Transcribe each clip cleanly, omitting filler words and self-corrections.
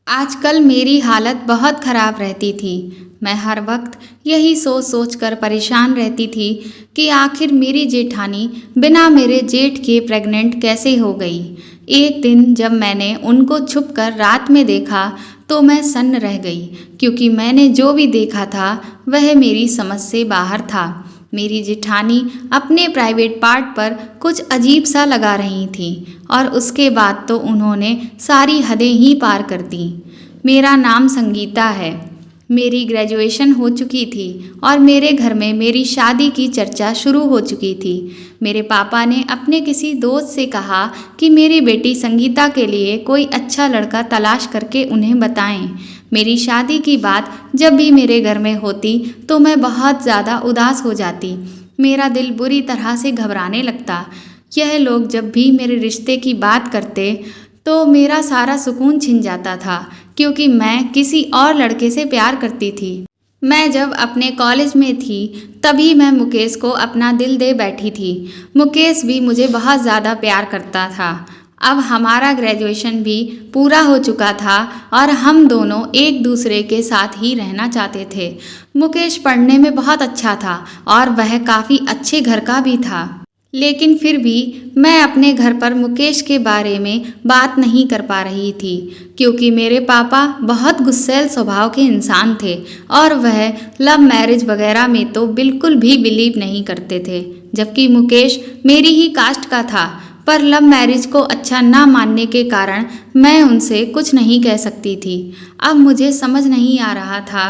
आजकल मेरी हालत बहुत ख़राब रहती थी। मैं हर वक्त यही सोच सोच कर परेशान रहती थी कि आखिर मेरी जेठानी बिना मेरे जेठ के प्रेग्नेंट कैसे हो गई। एक दिन जब मैंने उनको छुप कर रात में देखा तो मैं सन्न रह गई, क्योंकि मैंने जो भी देखा था वह मेरी समझ से बाहर था। मेरी जेठानी अपने प्राइवेट पार्ट पर कुछ अजीब सा लगा रही थी और उसके बाद तो उन्होंने सारी हदें ही पार कर दी। मेरा नाम संगीता है। मेरी ग्रेजुएशन हो चुकी थी और मेरे घर में मेरी शादी की चर्चा शुरू हो चुकी थी। मेरे पापा ने अपने किसी दोस्त से कहा कि मेरी बेटी संगीता के लिए कोई अच्छा लड़का तलाश करके उन्हें बताएं। मेरी शादी की बात जब भी मेरे घर में होती तो मैं बहुत ज़्यादा उदास हो जाती। मेरा दिल बुरी तरह से घबराने लगता। यह लोग जब भी मेरे रिश्ते की बात करते तो मेरा सारा सुकून छिन जाता था, क्योंकि मैं किसी और लड़के से प्यार करती थी। मैं जब अपने कॉलेज में थी तभी मैं मुकेश को अपना दिल दे बैठी थी। मुकेश भी मुझे बहुत ज़्यादा प्यार करता था। अब हमारा ग्रेजुएशन भी पूरा हो चुका था और हम दोनों एक दूसरे के साथ ही रहना चाहते थे। मुकेश पढ़ने में बहुत अच्छा था और वह काफ़ी अच्छे घर का भी था, लेकिन फिर भी मैं अपने घर पर मुकेश के बारे में बात नहीं कर पा रही थी, क्योंकि मेरे पापा बहुत गुस्सैल स्वभाव के इंसान थे और वह लव मैरिज वगैरह में तो बिल्कुल भी बिलीव नहीं करते थे। जबकि मुकेश मेरी ही कास्ट का था, पर लव मैरिज को अच्छा ना मानने के कारण मैं उनसे कुछ नहीं कह सकती थी। अब मुझे समझ नहीं आ रहा था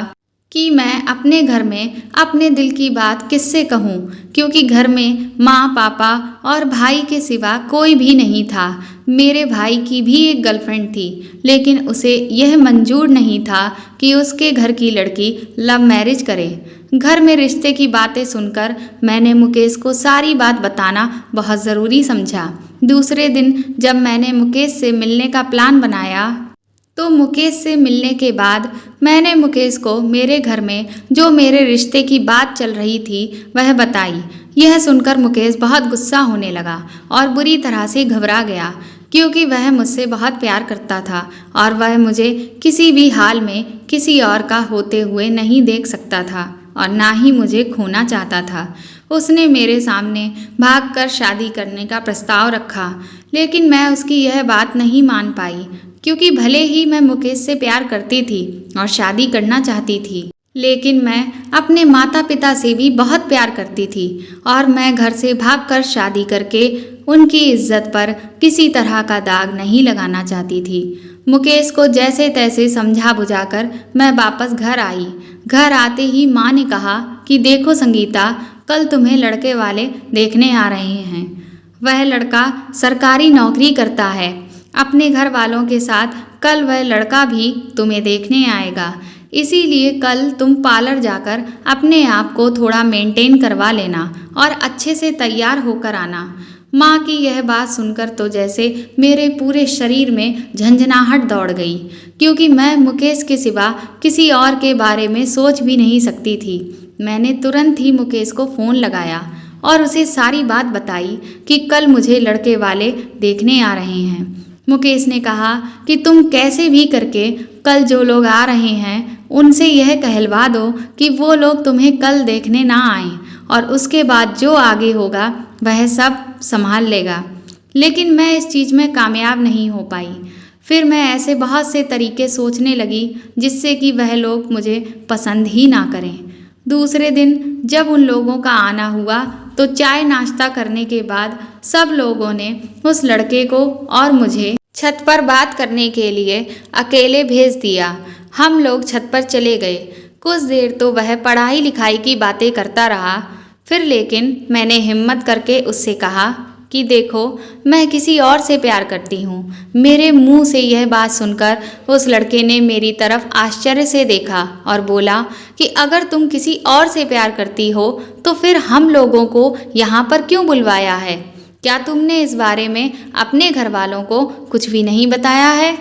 कि मैं अपने घर में अपने दिल की बात किससे कहूँ, क्योंकि घर में माँ, पापा और भाई के सिवा कोई भी नहीं था। मेरे भाई की भी एक गर्लफ्रेंड थी, लेकिन उसे यह मंजूर नहीं था कि उसके घर की लड़की लव मैरिज करे। घर में रिश्ते की बातें सुनकर मैंने मुकेश को सारी बात बताना बहुत ज़रूरी समझा। दूसरे दिन जब मैंने मुकेश से मिलने का प्लान बनाया तो मुकेश से मिलने के बाद मैंने मुकेश को मेरे घर में जो मेरे रिश्ते की बात चल रही थी वह बताई। यह सुनकर मुकेश बहुत गुस्सा होने लगा और बुरी तरह से घबरा गया, क्योंकि वह मुझसे बहुत प्यार करता था और वह मुझे किसी भी हाल में किसी और का होते हुए नहीं देख सकता था और ना ही मुझे खोना चाहता था। उसने मेरे सामने भागकर शादी करने का प्रस्ताव रखा, लेकिन मैं उसकी यह बात नहीं मान पाई, क्योंकि भले ही मैं मुकेश से प्यार करती थी और शादी करना चाहती थी, लेकिन मैं अपने माता पिता से भी बहुत प्यार करती थी और मैं घर से भागकर शादी करके उनकी इज्जत पर किसी तरह का दाग नहीं लगाना चाहती थी। मुकेश को जैसे तैसे समझा बुझाकर मैं वापस घर आई। घर आते ही माँ ने कहा कि देखो संगीता, कल तुम्हें लड़के वाले देखने आ रहे हैं। वह लड़का सरकारी नौकरी करता है। अपने घर वालों के साथ कल वह लड़का भी तुम्हें देखने आएगा, इसीलिए कल तुम पार्लर जाकर अपने आप को थोड़ा मेंटेन करवा लेना और अच्छे से तैयार होकर आना। माँ की यह बात सुनकर तो जैसे मेरे पूरे शरीर में झंझनाहट दौड़ गई, क्योंकि मैं मुकेश के सिवा किसी और के बारे में सोच भी नहीं सकती थी। मैंने तुरंत ही मुकेश को फ़ोन लगाया और उसे सारी बात बताई कि कल मुझे लड़के वाले देखने आ रहे हैं। मुकेश ने कहा कि तुम कैसे भी करके कल जो लोग आ रहे हैं उनसे यह कहलवा दो कि वो लोग तुम्हें कल देखने ना आएं और उसके बाद जो आगे होगा वह सब संभाल लेगा। लेकिन मैं इस चीज़ में कामयाब नहीं हो पाई। फिर मैं ऐसे बहुत से तरीके सोचने लगी जिससे कि वह लोग मुझे पसंद ही ना करें। दूसरे दिन जब उन लोगों का आना हुआ तो चाय नाश्ता करने के बाद सब लोगों ने उस लड़के को और मुझे छत पर बात करने के लिए अकेले भेज दिया। हम लोग छत पर चले गए। कुछ देर तो वह पढ़ाई लिखाई की बातें करता रहा। फिर लेकिन मैंने हिम्मत करके उससे कहा कि देखो, मैं किसी और से प्यार करती हूँ। मेरे मुंह से यह बात सुनकर उस लड़के ने मेरी तरफ आश्चर्य से देखा और बोला कि अगर तुम किसी और से प्यार करती हो तो फिर हम लोगों को यहाँ पर क्यों बुलवाया है? क्या तुमने इस बारे में अपने घर वालों को कुछ भी नहीं बताया है?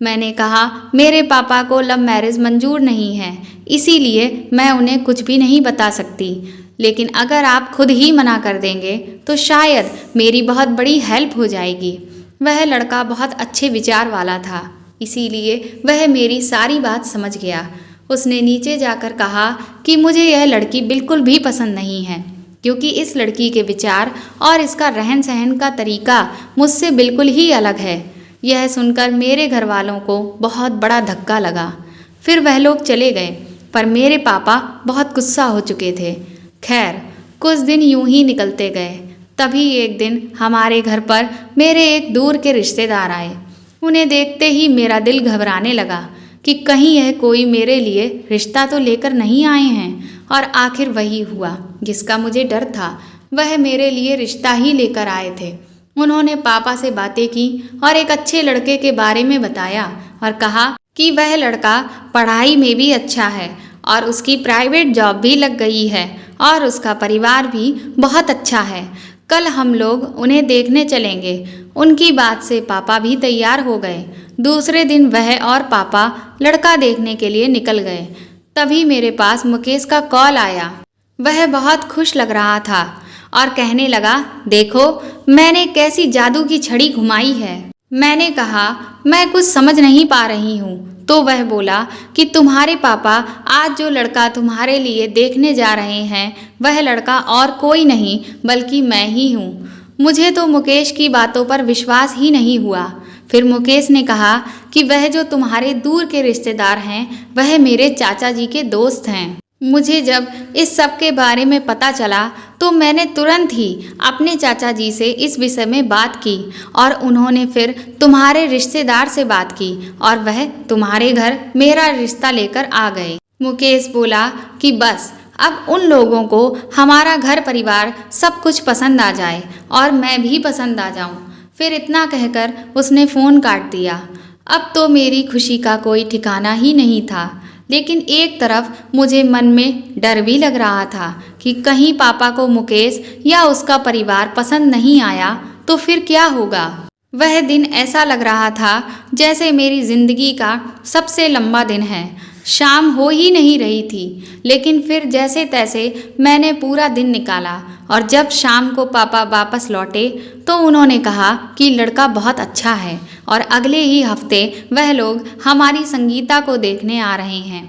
मैंने कहा, मेरे पापा को लव मैरिज मंजूर नहीं है, इसीलिए मैं उन्हें कुछ भी नहीं बता सकती। लेकिन अगर आप खुद ही मना कर देंगे तो शायद मेरी बहुत बड़ी हेल्प हो जाएगी। वह लड़का बहुत अच्छे विचार वाला था। इसीलिए वह मेरी सारी बात समझ गया। उसने नीचे जाकर कहा कि मुझे यह लड़की बिल्कुल भी पसंद नहीं है, क्योंकि इस लड़की के विचार और इसका रहन सहन का तरीका मुझसे बिल्कुल ही अलग है। यह सुनकर मेरे घर वालों को बहुत बड़ा धक्का लगा। फिर वह लोग चले गए, पर मेरे पापा बहुत गुस्सा हो चुके थे। खैर, कुछ दिन यूं ही निकलते गए। तभी एक दिन हमारे घर पर मेरे एक दूर के रिश्तेदार आए। उन्हें देखते ही मेरा दिल घबराने लगा कि कहीं यह कोई मेरे लिए रिश्ता तो लेकर नहीं आए हैं। और आखिर वही हुआ जिसका मुझे डर था। वह मेरे लिए रिश्ता ही लेकर आए थे। उन्होंने पापा से बातें की और एक अच्छे लड़के के बारे में बताया और कहा कि वह लड़का पढ़ाई में भी अच्छा है और उसकी प्राइवेट जॉब भी लग गई है और उसका परिवार भी बहुत अच्छा है। कल हम लोग उन्हें देखने चलेंगे। उनकी बात से पापा भी तैयार हो गए। दूसरे दिन वह और पापा लड़का देखने के लिए निकल गए। तभी मेरे पास मुकेश का कॉल आया। वह बहुत खुश लग रहा था और कहने लगा, देखो मैंने कैसी जादू की छड़ी घुमाई है। मैंने कहा, मैं कुछ समझ नहीं पा रही हूँ। तो वह बोला कि तुम्हारे पापा आज जो लड़का तुम्हारे लिए देखने जा रहे हैं वह लड़का और कोई नहीं बल्कि मैं ही हूँ। मुझे तो मुकेश की बातों पर विश्वास ही नहीं हुआ। फिर मुकेश ने कहा कि वह जो तुम्हारे दूर के रिश्तेदार हैं वह मेरे चाचा जी के दोस्त हैं। मुझे जब इस सब के बारे में पता चला तो मैंने तुरंत ही अपने चाचा जी से इस विषय में बात की और उन्होंने फिर तुम्हारे रिश्तेदार से बात की और वह तुम्हारे घर मेरा रिश्ता लेकर आ गए। मुकेश बोला कि बस अब उन लोगों को हमारा घर परिवार सब कुछ पसंद आ जाए और मैं भी पसंद आ जाऊं। फिर इतना कहकर उसने फ़ोन काट दिया। अब तो मेरी खुशी का कोई ठिकाना ही नहीं था, लेकिन एक तरफ मुझे मन में डर भी लग रहा था कि कहीं पापा को मुकेश या उसका परिवार पसंद नहीं आया तो फिर क्या होगा। वह दिन ऐसा लग रहा था जैसे मेरी ज़िंदगी का सबसे लंबा दिन है। शाम हो ही नहीं रही थी, लेकिन फिर जैसे तैसे मैंने पूरा दिन निकाला और जब शाम को पापा वापस लौटे तो उन्होंने कहा कि लड़का बहुत अच्छा है और अगले ही हफ्ते वह लोग हमारी संगीता को देखने आ रहे हैं।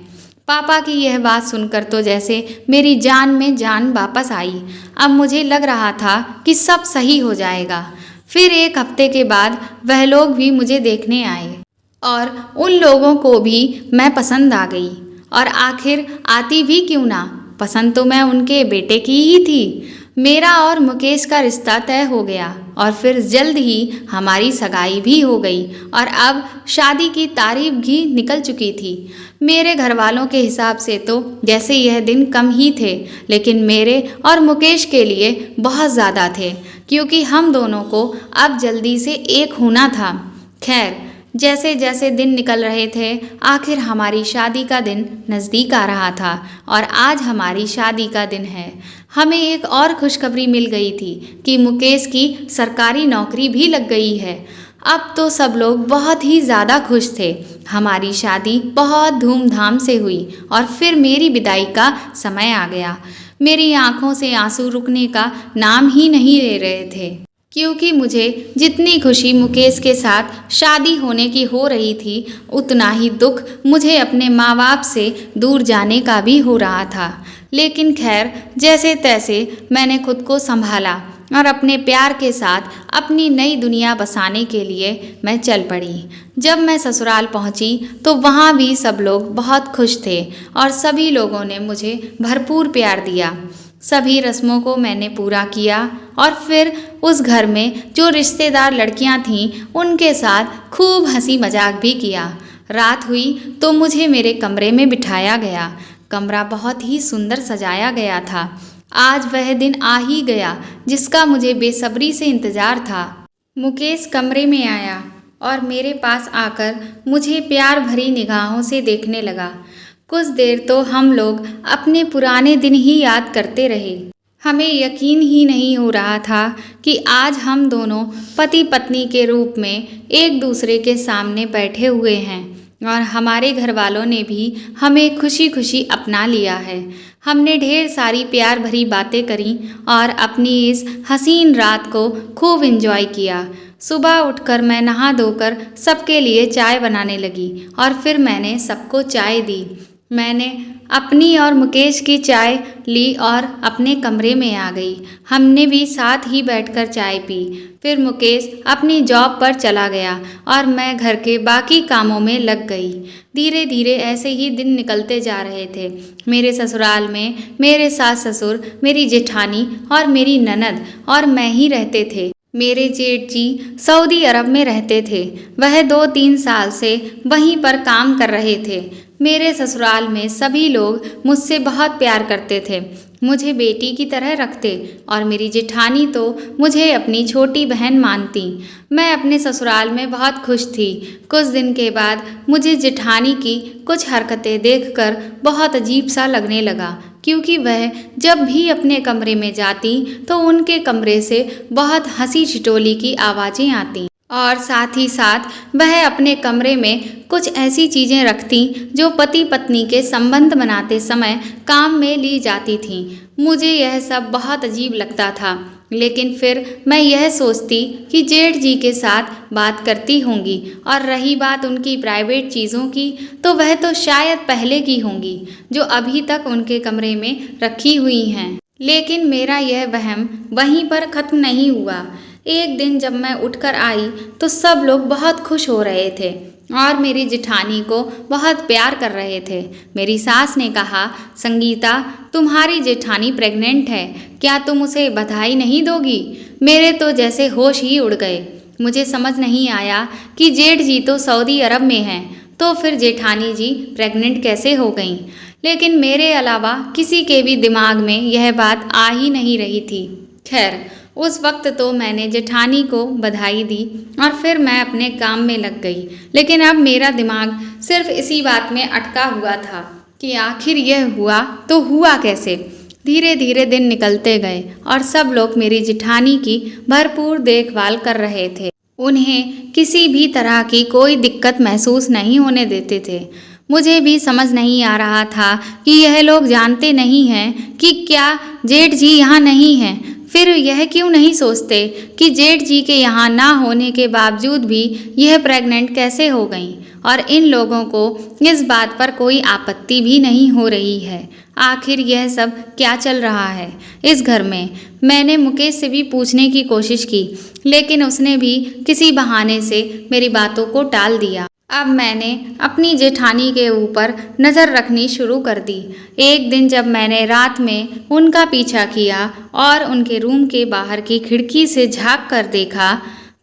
पापा की यह बात सुनकर तो जैसे मेरी जान में जान वापस आई। अब मुझे लग रहा था कि सब सही हो जाएगा। फिर एक हफ्ते के बाद वह लोग भी मुझे देखने आए और उन लोगों को भी मैं पसंद आ गई। और आखिर आती भी क्यों ना, पसंद तो मैं उनके बेटे की ही थी। मेरा और मुकेश का रिश्ता तय हो गया और फिर जल्द ही हमारी सगाई भी हो गई और अब शादी की तारीख भी निकल चुकी थी। मेरे घर वालों के हिसाब से तो जैसे यह दिन कम ही थे, लेकिन मेरे और मुकेश के लिए बहुत ज़्यादा थे, क्योंकि हम दोनों को अब जल्दी से एक होना था। खैर, जैसे जैसे दिन निकल रहे थे आखिर हमारी शादी का दिन नज़दीक आ रहा था और आज हमारी शादी का दिन है। हमें एक और खुशखबरी मिल गई थी कि मुकेश की सरकारी नौकरी भी लग गई है। अब तो सब लोग बहुत ही ज़्यादा खुश थे। हमारी शादी बहुत धूमधाम से हुई और फिर मेरी विदाई का समय आ गया। मेरी आंखों से आंसू रुकने का नाम ही नहीं ले रहे थे, क्योंकि मुझे जितनी खुशी मुकेश के साथ शादी होने की हो रही थी उतना ही दुख मुझे अपने माँ बाप से दूर जाने का भी हो रहा था। लेकिन खैर, जैसे तैसे मैंने खुद को संभाला और अपने प्यार के साथ अपनी नई दुनिया बसाने के लिए मैं चल पड़ी। जब मैं ससुराल पहुंची तो वहां भी सब लोग बहुत खुश थे और सभी लोगों ने मुझे भरपूर प्यार दिया। सभी रस्मों को मैंने पूरा किया और फिर उस घर में जो रिश्तेदार लड़कियां थीं उनके साथ खूब हंसी मजाक भी किया। रात हुई तो मुझे मेरे कमरे में बिठाया गया। कमरा बहुत ही सुंदर सजाया गया था। आज वह दिन आ ही गया जिसका मुझे बेसब्री से इंतज़ार था। मुकेश कमरे में आया और मेरे पास आकर मुझे प्यार भरी निगाहों से देखने लगा। कुछ देर तो हम लोग अपने पुराने दिन ही याद करते रहे। हमें यकीन ही नहीं हो रहा था कि आज हम दोनों पति पत्नी के रूप में एक दूसरे के सामने बैठे हुए हैं और हमारे घर वालों ने भी हमें खुशी खुशी अपना लिया है। हमने ढेर सारी प्यार भरी बातें करी और अपनी इस हसीन रात को खूब एंजॉय किया। सुबह उठकर मैं नहा धोकर सबके लिए चाय बनाने लगी और फिर मैंने सबको चाय दी। मैंने अपनी और मुकेश की चाय ली और अपने कमरे में आ गई। हमने भी साथ ही बैठकर चाय पी। फिर मुकेश अपनी जॉब पर चला गया और मैं घर के बाकी कामों में लग गई। धीरे धीरे ऐसे ही दिन निकलते जा रहे थे। मेरे ससुराल में मेरे सास ससुर, मेरी जेठानी और मेरी ननद और मैं ही रहते थे। मेरे जेठ जी सऊदी अरब में रहते थे। वह 2-3 साल से वहीं पर काम कर रहे थे। मेरे ससुराल में सभी लोग मुझसे बहुत प्यार करते थे, मुझे बेटी की तरह रखते और मेरी जेठानी तो मुझे अपनी छोटी बहन मानती। मैं अपने ससुराल में बहुत खुश थी। कुछ दिन के बाद मुझे जेठानी की कुछ हरकतें देखकर बहुत अजीब सा लगने लगा, क्योंकि वह जब भी अपने कमरे में जाती तो उनके कमरे से बहुत हंसी ठिठोली की आवाज़ें आती और साथ ही साथ वह अपने कमरे में कुछ ऐसी चीज़ें रखती जो पति पत्नी के संबंध बनाते समय काम में ली जाती थीं। मुझे यह सब बहुत अजीब लगता था, लेकिन फिर मैं यह सोचती कि जेठ जी के साथ बात करती होंगी और रही बात उनकी प्राइवेट चीज़ों की, तो वह तो शायद पहले की होंगी जो अभी तक उनके कमरे में रखी हुई हैं। लेकिन मेरा यह वहम वहीं पर ख़त्म नहीं हुआ। एक दिन जब मैं उठकर आई तो सब लोग बहुत खुश हो रहे थे और मेरी जेठानी को बहुत प्यार कर रहे थे। मेरी सास ने कहा, संगीता, तुम्हारी जेठानी प्रेग्नेंट है, क्या तुम उसे बधाई नहीं दोगी? मेरे तो जैसे होश ही उड़ गए। मुझे समझ नहीं आया कि जेठ जी तो सऊदी अरब में हैं, तो फिर जेठानी जी प्रेग्नेंट कैसे हो गईं? लेकिन मेरे अलावा किसी के भी दिमाग में यह बात आ ही नहीं रही थी। खैर, उस वक्त तो मैंने जेठानी को बधाई दी और फिर मैं अपने काम में लग गई। लेकिन अब मेरा दिमाग सिर्फ इसी बात में अटका हुआ था कि आखिर यह हुआ तो हुआ कैसे। धीरे धीरे दिन निकलते गए और सब लोग मेरी जेठानी की भरपूर देखभाल कर रहे थे। उन्हें किसी भी तरह की कोई दिक्कत महसूस नहीं होने देते थे। मुझे भी समझ नहीं आ रहा था कि यह लोग जानते नहीं हैं कि क्या जेठ जी यहाँ नहीं हैं। फिर यह क्यों नहीं सोचते कि जेठ जी के यहाँ ना होने के बावजूद भी यह प्रेग्नेंट कैसे हो गईं और इन लोगों को इस बात पर कोई आपत्ति भी नहीं हो रही है। आखिर यह सब क्या चल रहा है इस घर में? मैंने मुकेश से भी पूछने की कोशिश की, लेकिन उसने भी किसी बहाने से मेरी बातों को टाल दिया। अब मैंने अपनी जेठानी के ऊपर नज़र रखनी शुरू कर दी। एक दिन जब मैंने रात में उनका पीछा किया और उनके रूम के बाहर की खिड़की से झांक कर देखा,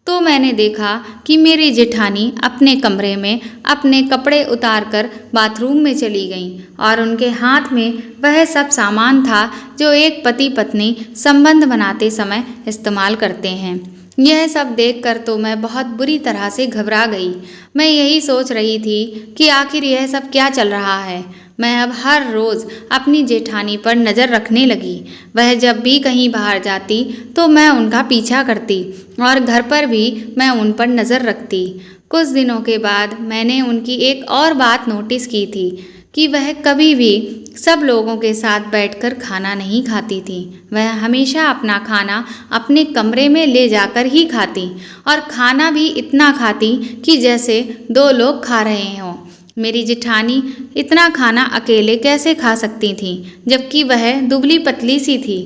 तो मैंने देखा कि मेरी जेठानी अपने कमरे में अपने कपड़े उतारकर बाथरूम में चली गईं और उनके हाथ में वह सब सामान था जो एक पति पत्नी संबंध बनाते समय इस्तेमाल करते हैं। यह सब देखकर तो मैं बहुत बुरी तरह से घबरा गई। मैं यही सोच रही थी कि आखिर यह सब क्या चल रहा है। मैं अब हर रोज़ अपनी जेठानी पर नज़र रखने लगी। वह जब भी कहीं बाहर जाती तो मैं उनका पीछा करती और घर पर भी मैं उन पर नज़र रखती। कुछ दिनों के बाद मैंने उनकी एक और बात नोटिस की थी कि वह कभी भी सब लोगों के साथ बैठकर खाना नहीं खाती थी। वह हमेशा अपना खाना अपने कमरे में ले जाकर ही खाती और खाना भी इतना खाती कि जैसे 2 लोग खा रहे हों। मेरी जेठानी इतना खाना अकेले कैसे खा सकती थीं, जबकि वह दुबली पतली सी थी।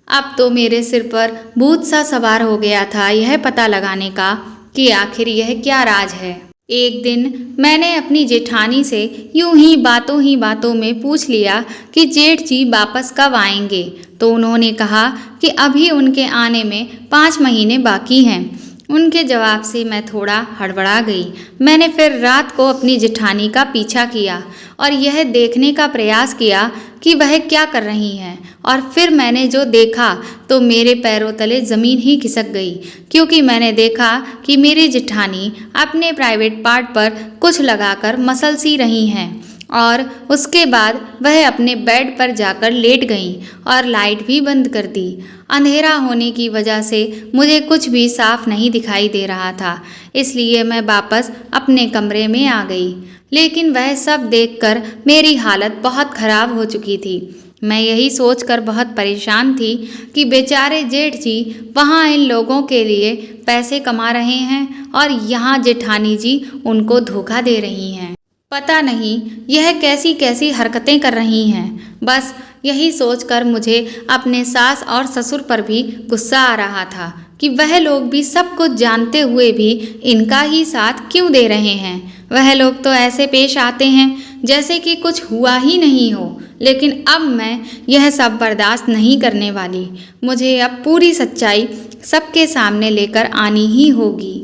अब तो मेरे सिर पर भूत सा सवार हो गया था यह पता लगाने का कि आखिर यह क्या राज है। एक दिन मैंने अपनी जेठानी से यूं ही बातों में पूछ लिया कि जेठ जी वापस कब आएंगे, तो उन्होंने कहा कि अभी उनके आने में 5 महीने बाकी हैं। उनके जवाब से मैं थोड़ा हड़बड़ा गई। मैंने फिर रात को अपनी जेठानी का पीछा किया और यह देखने का प्रयास किया कि वह क्या कर रही हैं, और फिर मैंने जो देखा तो मेरे पैरों तले ज़मीन ही खिसक गई, क्योंकि मैंने देखा कि मेरी जेठानी अपने प्राइवेट पार्ट पर कुछ लगाकर मसल सी रही हैं और उसके बाद वह अपने बेड पर जाकर लेट गईं और लाइट भी बंद कर दी। अंधेरा होने की वजह से मुझे कुछ भी साफ नहीं दिखाई दे रहा था, इसलिए मैं वापस अपने कमरे में आ गई। लेकिन वह सब देखकर मेरी हालत बहुत ख़राब हो चुकी थी। मैं यही सोचकर बहुत परेशान थी कि बेचारे जेठ जी वहाँ इन लोगों के लिए पैसे कमा रहे हैं और यहाँ जेठानी जी उनको धोखा दे रही हैं। पता नहीं यह कैसी कैसी हरकतें कर रही हैं। बस यही सोचकर मुझे अपने सास और ससुर पर भी गुस्सा आ रहा था कि वह लोग भी सब कुछ जानते हुए भी इनका ही साथ क्यों दे रहे हैं। वह लोग तो ऐसे पेश आते हैं जैसे कि कुछ हुआ ही नहीं हो। लेकिन अब मैं यह सब बर्दाश्त नहीं करने वाली। मुझे अब पूरी सच्चाई सबके सामने लेकर आनी ही होगी।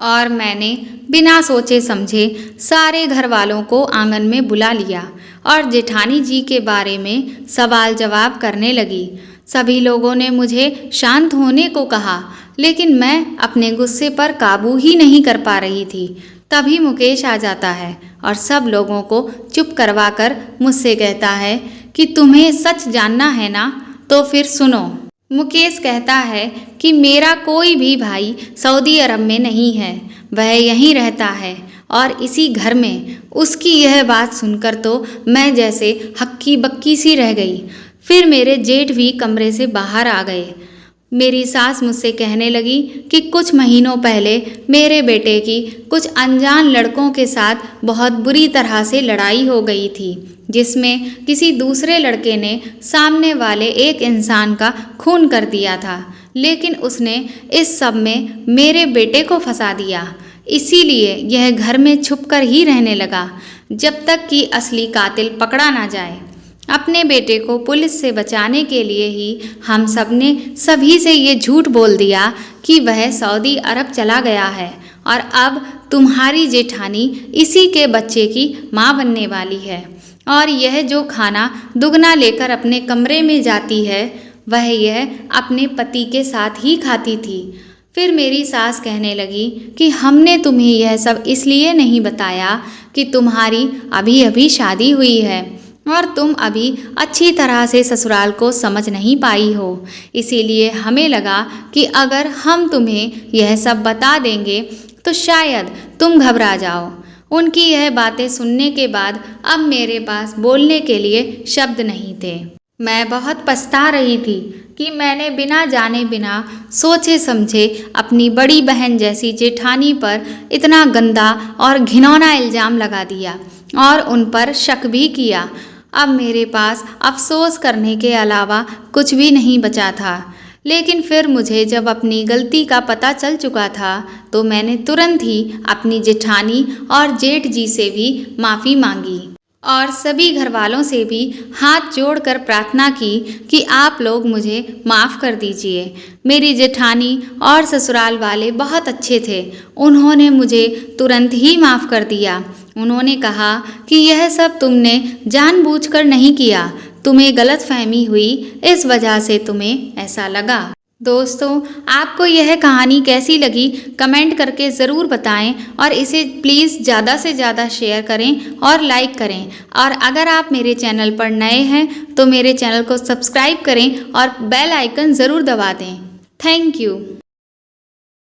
और मैंने बिना सोचे समझे सारे घर वालों को आंगन में बुला लिया और जेठानी जी के बारे में सवाल जवाब करने लगी। सभी लोगों ने मुझे शांत होने को कहा, लेकिन मैं अपने गुस्से पर काबू ही नहीं कर पा रही थी। तभी मुकेश आ जाता है और सब लोगों को चुप करवाकर मुझसे कहता है कि तुम्हें सच जानना है ना, तो फिर सुनो। मुकेश कहता है कि मेरा कोई भी भाई सऊदी अरब में नहीं है, वह यहीं रहता है और इसी घर में। उसकी यह बात सुनकर तो मैं जैसे हक्की बक्की सी रह गई। फिर मेरे जेठ भी कमरे से बाहर आ गए। मेरी सास मुझसे कहने लगी कि कुछ महीनों पहले मेरे बेटे की कुछ अनजान लड़कों के साथ बहुत बुरी तरह से लड़ाई हो गई थी, जिसमें किसी दूसरे लड़के ने सामने वाले एक इंसान का खून कर दिया था। लेकिन उसने इस सब में मेरे बेटे को फंसा दिया। इसीलिए यह घर में छुपकर ही रहने लगा जब तक कि असली कातिल पकड़ा ना जाए। अपने बेटे को पुलिस से बचाने के लिए ही हम सब ने सभी से ये झूठ बोल दिया कि वह सऊदी अरब चला गया है और अब तुम्हारी जेठानी इसी के बच्चे की माँ बनने वाली है। और यह जो खाना दुगना लेकर अपने कमरे में जाती है, वह यह अपने पति के साथ ही खाती थी। फिर मेरी सास कहने लगी कि हमने तुम्हें यह सब इसलिए नहीं बताया कि तुम्हारी अभी अभी शादी हुई है और तुम अभी अच्छी तरह से ससुराल को समझ नहीं पाई हो। इसीलिए हमें लगा कि अगर हम तुम्हें यह सब बता देंगे तो शायद तुम घबरा जाओ। उनकी यह बातें सुनने के बाद अब मेरे पास बोलने के लिए शब्द नहीं थे। मैं बहुत पछता रही थी कि मैंने बिना जाने बिना सोचे समझे अपनी बड़ी बहन जैसी जेठानी पर इतना गंदा और घिनौना इल्ज़ाम लगा दिया और उन पर शक भी किया। अब मेरे पास अफसोस करने के अलावा कुछ भी नहीं बचा था। लेकिन फिर मुझे जब अपनी गलती का पता चल चुका था तो मैंने तुरंत ही अपनी जेठानी और जेठ जी से भी माफ़ी मांगी और सभी घर वालों से भी हाथ जोड़कर प्रार्थना की कि आप लोग मुझे माफ़ कर दीजिए। मेरी जेठानी और ससुराल वाले बहुत अच्छे थे। उन्होंने मुझे तुरंत ही माफ़ कर दिया। उन्होंने कहा कि यह सब तुमने जानबूझकर नहीं किया, तुम्हें गलतफहमी हुई, इस वजह से तुम्हें ऐसा लगा। दोस्तों, आपको यह कहानी कैसी लगी कमेंट करके ज़रूर बताएं और इसे प्लीज़ ज़्यादा से ज़्यादा शेयर करें और लाइक करें। और अगर आप मेरे चैनल पर नए हैं तो मेरे चैनल को सब्सक्राइब करें और बेल आइकन ज़रूर दबा दें। Thank you.